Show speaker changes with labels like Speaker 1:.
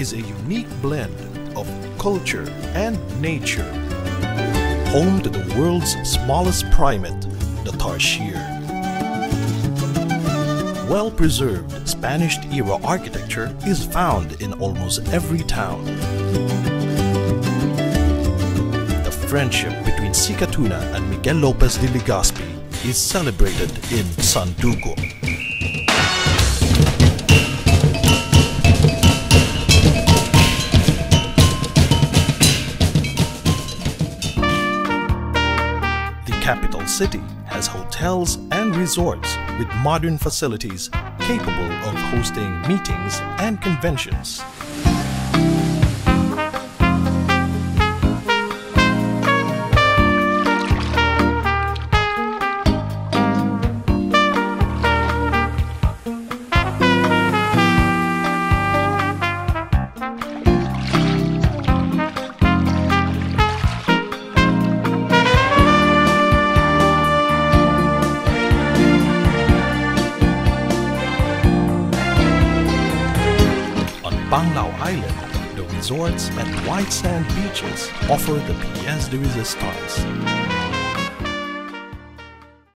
Speaker 1: is a unique blend of culture and nature. Home to the world's smallest primate, the tarsier. Well-preserved Spanish-era architecture is found in almost every town. The friendship between Sikatuna and Miguel Lopez de Legazpi is celebrated in Sandugo. The capital city has hotels and resorts with modern facilities capable of hosting meetings and conventions. Panglao Island, the resorts and white sand beaches offer the pièce de résistance.